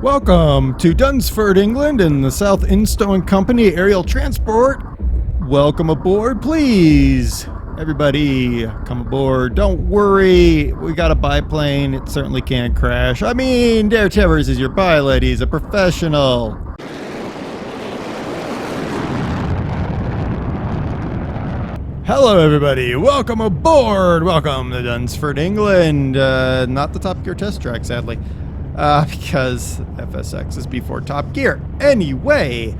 Welcome to Dunsford, England, and the South Instow and Company Aerial Transport. Welcome aboard, please. Everybody, come aboard. Don't worry, we got a biplane. It certainly can't crash. I mean, DerTebbers is your pilot. He's a professional. Hello, everybody. Welcome aboard. Welcome to Dunsford, England. Not the Top Gear test track, sadly. Because FSX is before Top Gear. Anyway,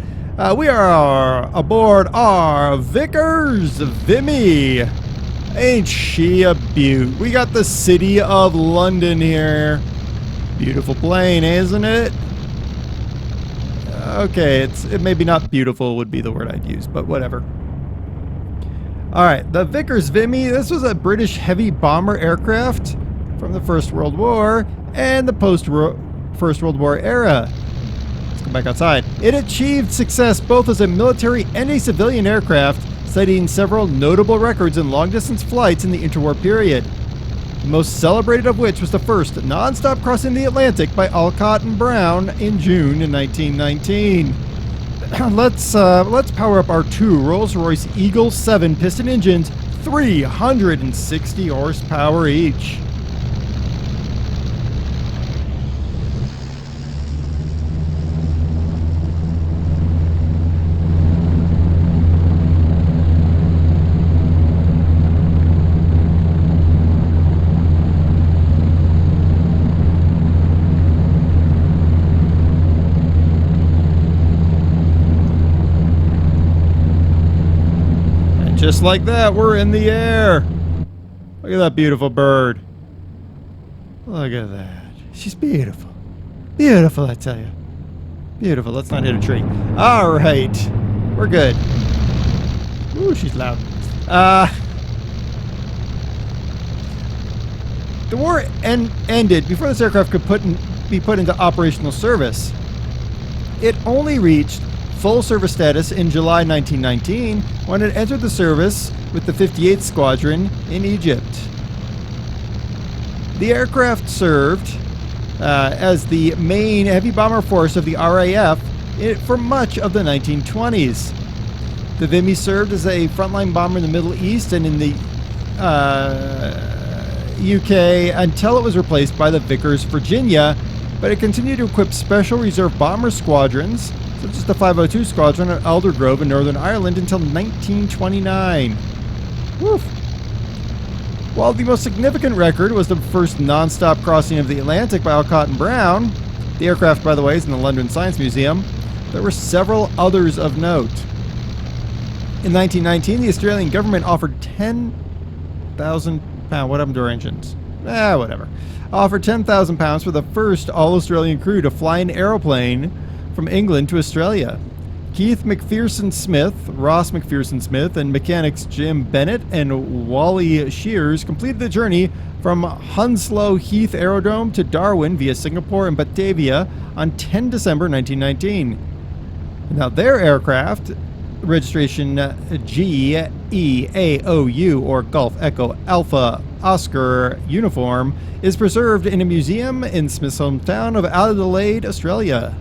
we are aboard our Vickers Vimy. Ain't she a beaut? We got the city of London here. Beautiful plane, isn't it? Okay, it maybe not beautiful would be the word I'd use, but whatever. Alright, the Vickers Vimy, this was a British heavy bomber aircraft from the First World War and the post-First World War era. Let's go back outside. It achieved success both as a military and a civilian aircraft, setting several notable records in long-distance flights in the interwar period. The most celebrated of which was the first non-stop crossing the Atlantic by Alcott and Brown in June in 1919. Let's power up our two Rolls-Royce Eagle 7 piston engines, 360 horsepower each. Just like that, we're in the air. Look at that beautiful bird. Look at that. She's beautiful. Beautiful, I tell you. Beautiful. Let's not hit a tree. All right. We're good. Ooh, she's loud. The war ended before this aircraft could be put into operational service. It only reached full service status in July 1919 when it entered the service with the 58th Squadron in Egypt. The aircraft served as the main heavy bomber force of the RAF for much of the 1920s. The Vimy served as a frontline bomber in the Middle East and in the UK until it was replaced by the Vickers Virginia, but it continued to equip special reserve bomber squadrons such as the 502 Squadron at Aldergrove in Northern Ireland until 1929. Woof. While the most significant record was the first non-stop crossing of the Atlantic by Alcott and Brown, the aircraft, by the way, is in the London Science Museum, there were several others of note. In 1919, the Australian government offered £10,000. What happened to our engines? Whatever. Offered £10,000 for the first all-Australian crew to fly an aeroplane from England to Australia. Keith McPherson Smith, Ross McPherson Smith, and mechanics Jim Bennett and Wally Shears completed the journey from Hounslow Heath Aerodrome to Darwin via Singapore and Batavia on 10 December 1919. Now their aircraft, registration GEAOU or Golf Echo Alpha Oscar uniform, is preserved in a museum in Smith's hometown of Adelaide, Australia.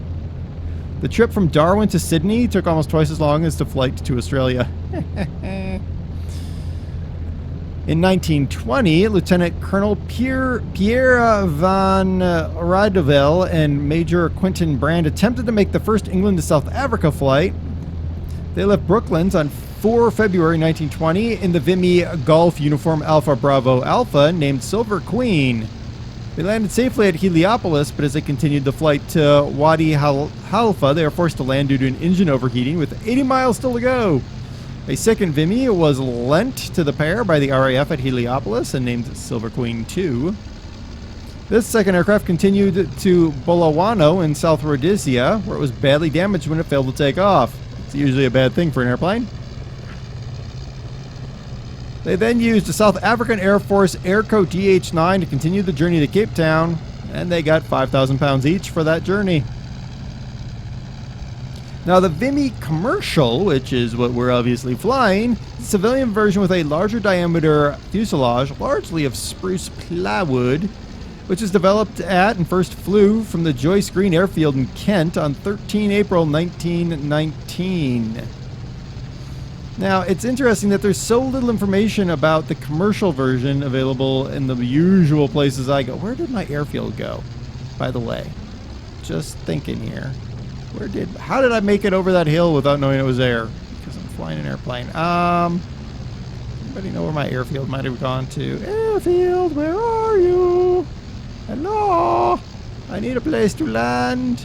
The trip from Darwin to Sydney took almost twice as long as the flight to Australia. In 1920, Lieutenant Colonel Pierre van Rydeville and Major Quentin Brand attempted to make the first England to South Africa flight. They left Brooklands on 4 February 1920 in the Vimy Golf Uniform Alpha Bravo Alpha named Silver Queen. They landed safely at Heliopolis, but as they continued the flight to Wadi Halfa, they were forced to land due to an engine overheating with 80 miles still to go. A second Vimy was lent to the pair by the RAF at Heliopolis and named Silver Queen II. This second aircraft continued to Bolawano in South Rhodesia, where it was badly damaged when it failed to take off. It's usually a bad thing for an airplane. They then used a South African Air Force Airco DH-9 to continue the journey to Cape Town, and they got £5,000 each for that journey. Now the Vimy Commercial, which is what we're obviously flying, is a civilian version with a larger diameter fuselage, largely of spruce plywood, which was developed at and first flew from the Joyce Green Airfield in Kent on 13 April 1919. Now, it's interesting that there's so little information about the commercial version available in the usual places I go. Where did my airfield go, by the way? Just thinking here. How did I make it over that hill without knowing it was air? Because I'm flying an airplane. Anybody know where my airfield might have gone to? Airfield, where are you? Hello? I need a place to land.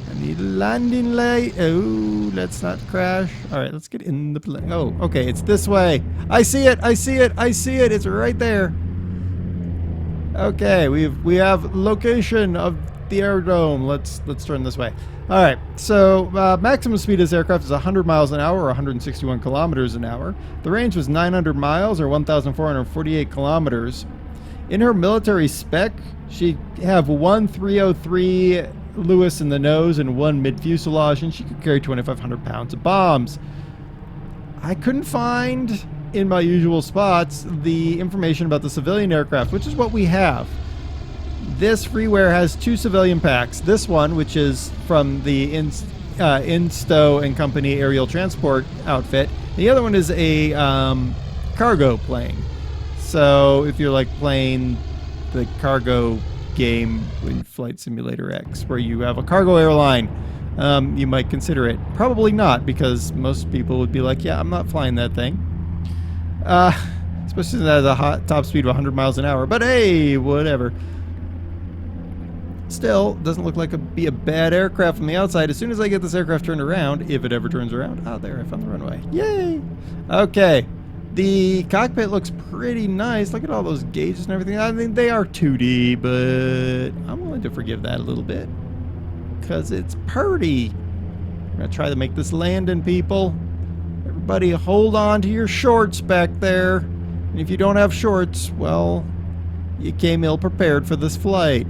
I need a landing light. Oh, let's not crash. All right, let's get in the plane. Oh, okay, it's this way. I see it. I see it. I see it. It's right there. Okay, we have location of the aerodrome. Let's turn this way. All right, so maximum speed of this aircraft is 100 miles an hour or 161 kilometers an hour. The range was 900 miles or 1,448 kilometers. In her military spec, she'd have one 303 Lewis in the nose and one mid-fuselage, and she could carry 2,500 pounds of bombs. I couldn't find in my usual spots the information about the civilian aircraft, which is what we have. This freeware has two civilian packs. This one, which is from the Instow and Company aerial transport outfit. The other one is a cargo plane. So if you're like playing the cargo game in Flight Simulator X, where you have a cargo airline, you might consider it. Probably not, because most people would be like, yeah, I'm not flying that thing. Especially since that has a top speed of 100 miles an hour. But hey, whatever. Still, doesn't look like it'd be a bad aircraft from the outside. As soon as I get this aircraft turned around, if it ever turns around. Oh, there, I found the runway. Yay! Okay. The cockpit looks pretty nice. Look at all those gauges and everything. I mean, they are 2D, but I'm willing to forgive that a little bit. Because it's pretty. I'm going to try to make this landing, people. Everybody hold on to your shorts back there. And if you don't have shorts, well, you came ill prepared for this flight.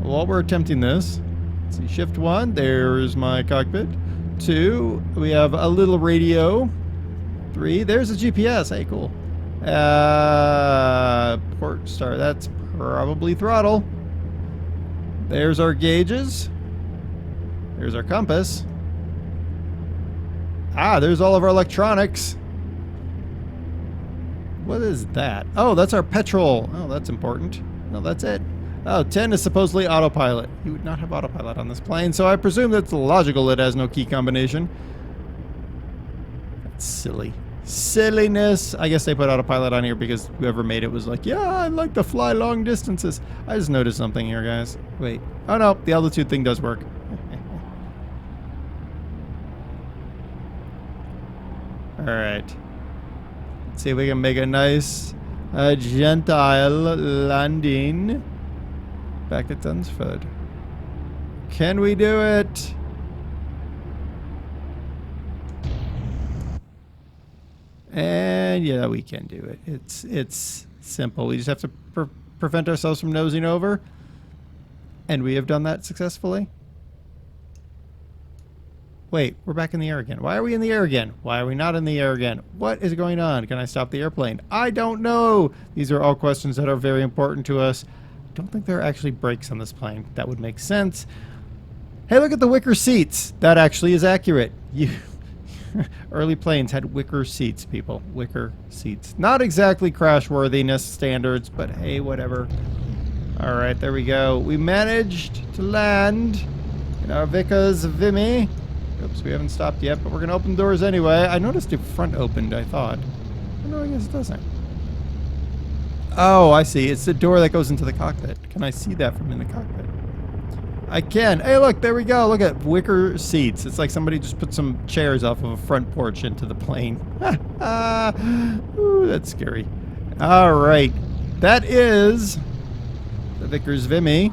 While we're attempting this, let's see, shift 1, there's my cockpit. 2, we have a little radio. 3, there's a GPS. Hey, cool. Port star, that's probably throttle. There's our gauges. There's our compass. Ah, there's all of our electronics. What is that? Oh, that's our petrol. Oh, that's important. No, that's it. Oh, 10 is supposedly autopilot. You would not have autopilot on this plane, so I presume that's logical it has no key combination. That's silly. Silliness. I guess they put autopilot on here because whoever made it was like, yeah, I like to fly long distances. I just noticed something here, guys. Wait. Oh, no, the altitude thing does work. All right. Let's see if we can make a nice gentile landing back at Dunsford. Can we do it? And yeah, we can do it. It's simple. We just have to prevent ourselves from nosing over. And we have done that successfully. Wait, we're back in the air again. Why are we in the air again? Why are we not in the air again? What is going on? Can I stop the airplane? I don't know. These are all questions that are very important to us. I don't think there are actually brakes on this plane. That would make sense. Hey, look at the wicker seats. That actually is accurate. Early planes had wicker seats, people. Wicker seats. Not exactly crash-worthiness standards, but hey, whatever. All right, there we go. We managed to land in our Vickers Vimy. Oops, we haven't stopped yet, but we're going to open doors anyway. I noticed the front opened, I thought. Oh, no, I guess it doesn't. Oh, I see. It's the door that goes into the cockpit. Can I see that from in the cockpit? I can. Hey, look, there we go. Look at wicker seats. It's like somebody just put some chairs off of a front porch into the plane. Ooh, that's scary. All right. That is the Vickers Vimy.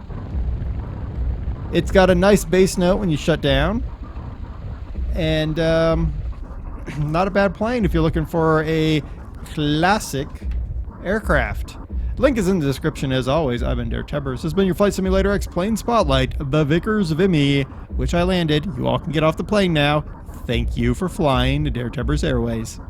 It's got a nice bass note when you shut down. And not a bad plane if you're looking for a classic aircraft. Link is in the description as always. I've been DerTebbers. This has been your Flight Simulator X plane spotlight, the Vickers Vimy, which I landed. You all can get off the plane now. Thank you for flying DerTebbers Airways.